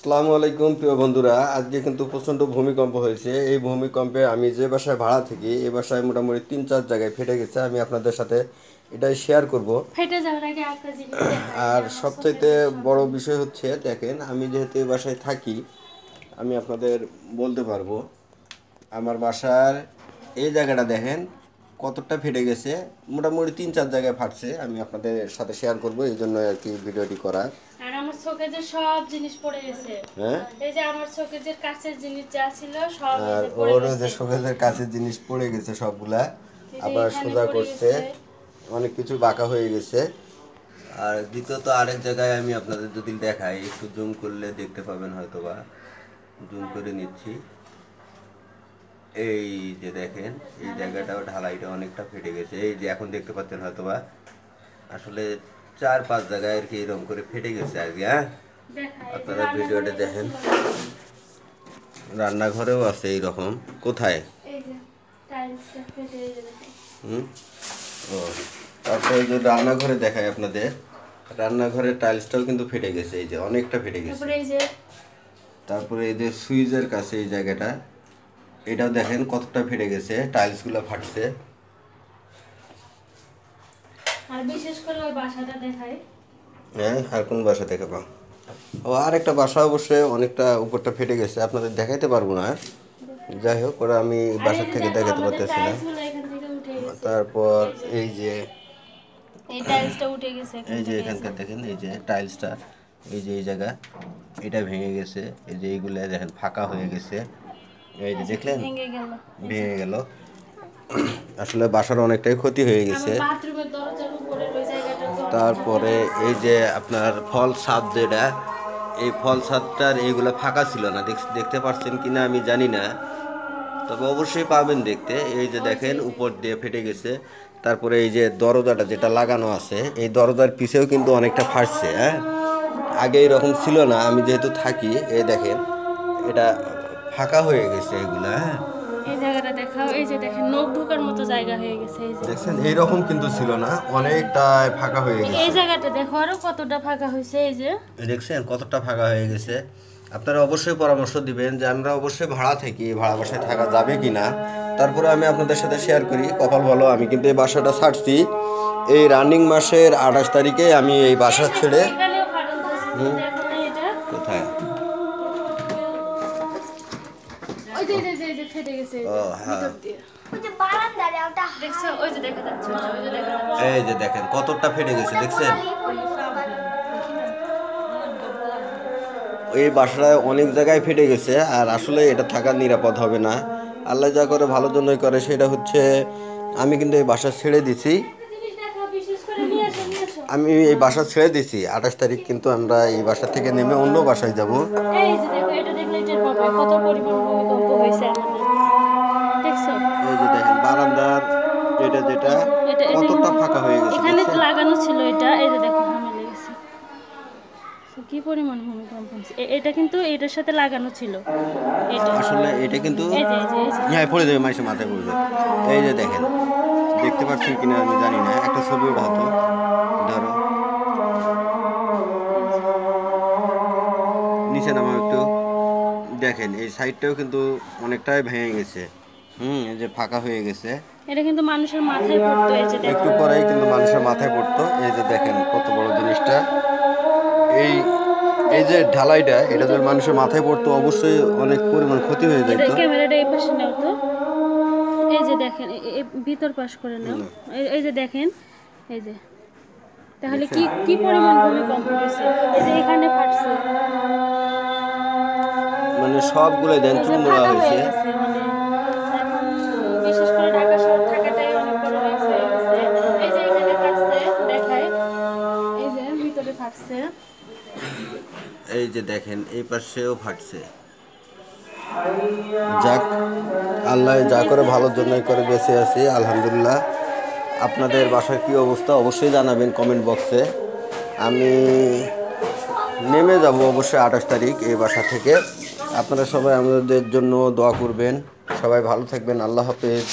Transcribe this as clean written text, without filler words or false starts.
আসসালামু আলাইকুম প্রিয় বন্ধুরা, আজকে কিন্তু প্রচণ্ড ভূমিকম্প হয়েছে। এই ভূমিকম্পে আমি যে বাসায় ভাড়া থাকি এই বাসায় মোটামুটি 3-4 জায়গায় ফেটে গেছে। আমি আপনাদের সাথে এটাই শেয়ার করব। ফেটে যাওয়ার আগে একটা জিনিস দেখাই যে আর আমার চোখে সবচাইতে যে সব বড় জিনিস। বিষয় হচ্ছে, দেখেন আমি যেহেতু এই বাসায় থাকি, আমি আপনাদের বলতে পারবো আমার বাসার এই জায়গাটা দেখেন কতটা ফেটে গেছে। মোটামুটি 3-4 জায়গায় ফাটছে। আমি আপনাদের সাথে শেয়ার করব, এই জন্য আর কি ভিডিওটি করা। আর আমার চোখে যে সব জিনিস পড়ে গেছে। হ্যাঁ, এই যে আমার চোখে যে কাঁচের জিনিস যা ছিল সব এই আর যে পড়ে ওরও যে গেছে। শোকেজের কাছের জিনিস পড়ে গেছে সবগুলা, এই যে আবার এখানে সোজা পড়ে করছে, গেছে। অনেক কিছু বাঁকা হয়ে গেছে। আর দ্বিতীয়ত আরেক জায়গায় আমি আপনাদের যদি দেখাই, একটু জুম করলে দেখতে পাবেন, হয়তো বা জুম করে নিচ্ছি। এই যে দেখেন এই জায়গাটাও ঢালাইটা অনেকটা ফেটে গেছে। এই যে এখন দেখতে পাচ্ছেন হয়তো বা, আসলে 4-5 জায়গায় আর কি এরকম করে ফেটে গেছে আজকে। হ্যাঁ, দেখাই এই যে আপনারা রান্নাঘরে ভিডিওটা এটা দেখেন। ছিল না। রান্নাঘরেও আছে এইরকম। কোথায়? এই যে টাইলসটা ফেটে এই যে দেখো। হুম, ও, তারপরে যে রান্নাঘরে দেখায় আপনাদের, রান্নাঘরের টাইলসটাও কিন্তু ফেটে গেছে, এই যে অনেকটা ফেটে গেছে। তারপরে এই যে তারপরে এই যে সুইচের কাছে এই জায়গাটা, এটাও দেখেন কতটা ফেটে গেছে, টাইলসগুলো ফাটছে। আর বিশেষ করে ওই বাসাটা দেখাই। হ্যাঁ, আর কোন বাসা দেখাবো? ও, আর একটা বাসা অবশ্যই অনেকটা উপরটা ফেটে গেছে, আপনাদের দেখাইতে পারবো না। যাই হোক, ওরা আমি আর এই বাসার যে থেকে দেখো দেখাতে আমাদের পারতেছি না। টাইলস গুলো এখান থেকে উঠে গেছে। তারপর এই যে এই যে, এই টাইলসটা উঠে গেছে এখান এই যে থেকে এই যে। এখানকার দেখেন এই যে টাইলসটা, এই যে এই জায়গা এটা ভেঙে গেছে। এই যে এইগুলো দেখেন ফাঁকা হয়ে গেছে। এই যে দেখলেন, ভেঙে গেল। এই যে ভেঙে গেল। আসলে বাসার অনেকটাই ক্ষতি হয়ে আমার গেছে। বাথরুমের দরজার উপরের ওই জায়গাটা তো অনেকটা তারপরে ফেটে গেছে। এই যে আপনার ফল ছাদ, যেটা এই ফল ছাদটার এইগুলো ফাঁকা ছিল না, দেখতে পাচ্ছেন কিনা আমি জানি না, তবে অবশ্যই পাবেন দেখতে। এই যে ওই যে দেখেন এই যে উপর দিয়ে ফেটে গেছে। তারপরে এই যে দরজাটা যেটা লাগানো আছে, এই দরজার পিছেও কিন্তু অনেকটা ফাটছে। হ্যাঁ, আগে এরকম ছিল না, আমি যেহেতু থাকি, এই দেখেন এটা ফাঁকা হয়ে গেছে এগুলা। হ্যাঁ, এই জায়গাটা দেখাও। এই যে দেখেন নখ ঢোকার মতো জায়গা হয়ে গেছে এই যে। দেখছেন এইরকম কিন্তু ছিল না, এই যে অনেকটা ফাঁকা হয়ে এই গেছে। জায়গাটা দেখো আরো কতটা ফাঁকা হয়েছে এই যে। দেখছেন কতটা ফাঁকা হয়ে গেছে। আপনারা অবশ্যই পরামর্শ দিবেন যে আমরা অবশ্যই ভাড়া থাকি, ভাড়া বাসায় থাকা যাবে কি না। তারপরে আমি আপনাদের সাথে শেয়ার করি, কপাল ভালো আমি কিন্তু এই বাসাটা ছাড়ছি এই রানিং মাসের 28 তারিখে। আমি এই বাসা এই দেখো ছেড়ে, এখানেও ফাটল ধরছে, তুমি হুম, দেখো না এটা? কোথায়? ওই যে এই যে ফেটে গেছে এই ও যে হ্যাঁ, ভিতর দিয়ে। ওই যে বারান্দারে ওটা দেখছো? ওই যে দেখা যাচ্ছে, ওই যে দেখা যাচ্ছে। এই যে দেখেন কতটা ফেটে গেছে, দেখছেন? এই বাসায় অনেক জায়গায় ফেটে গেছে। আর আসলে এটা থাকা নিরাপদ হবে না। আল্লাহ যা করে ভালোর জন্যই করে। সেটা হচ্ছে, আমি কিন্তু এই বাসা ছেড়ে দিছি। একটা জিনিস দেখাও, বিশেষ করে নিয়ে আসো নিয়ে আসো। আমি এই বাসা ছেড়ে দিছি 28 তারিখ, কিন্তু আমরা এই বাসা থেকে নেমে অন্য বাসায় যাব। এই যে দেখো এটা দেখলে টের পাবে কত পরিমাণ ভূমিকম্প হয়েছে আমাদের। দেখছো? এই যে দেখেন বারান্দার এটা যেটা এই যে এটা কতটা কিন্তু ফাঁকা হয়ে গেছে, এখানে দেখছেন? লাগানো ছিল এটা। এই যে দেখো হামে লেগেছে। তো কি পরিমাণ ভূমিকম্প হয়েছে। এটা কিন্তু এটার সাথে লাগানো ছিল এটা। আসলে এটা কিন্তু, এই যে হ্যাঁ, পড়ে যাবে, মাইসে মাথায় পড়বে। এই যে দেখেন, দেখতে পাচ্ছেন কিনা আমি জানি না, একটা ছবি ওঠা হতো, ধরো এই যে নিচে নামাও একটু। দেখেন এই সাইডটাও কিন্তু অনেকটাই ভেঙে গেছে। এই যে ফাঁকা হয়ে গেছে। এটা কিন্তু মানুষের মাথায় পড়তো। এই যে একটু দেখো। পরেই কিন্তু মানুষের মাথায় পড়তো। এই যে দেখেন কত বড় জিনিসটা। এই এই যে ঢালাইটা, এটা যদি মানুষের মাথায় পড়তো অবশ্যই অনেক পরিমাণ ক্ষতি হয়ে এটা যাইতো। ক্যামেরাটা এই পাশে নাও তো। এই যে দেখেন ভিতর পাশ করে নাও। হুম, এই যে দেখেন। এই যে তাহলে দেখছেন? কি কি পরিমাণ ভূমিকম্প হয়েছে। এই যে এখানে ফাটছে। মানে সবগুলোই দেন এই যে চুরমুড়া ফাঁকা হয়ে হয়েছে। গেছে মানে এখন বিশেষ করে ঢাকা শহর থাকাটাই অনেক বড় রিস্ক হয়ে গেছে। এই যে এখানে ফাটছে দেখাই। এই যে ভিতরে ফাটছে। এই যে দেখেন এই পাশেও ফাটছে। যাক, আল্লাহ যা এই করে যে ভালোর জন্যই চুলাটা করে, বেঁচে আছি আলহামদুলিল্লাহ। আপনাদের বাসার কি অবস্থা অবশ্যই জানাবেন কমেন্ট বক্সে। আমি নেমে যাব অবশ্যই 28 তারিখ এই বাসা থেকে। আপনারা সবাই আমাদের জন্য দোয়া করবেন। সবাই ভালো থাকবেন। আল্লাহ হাফেজ।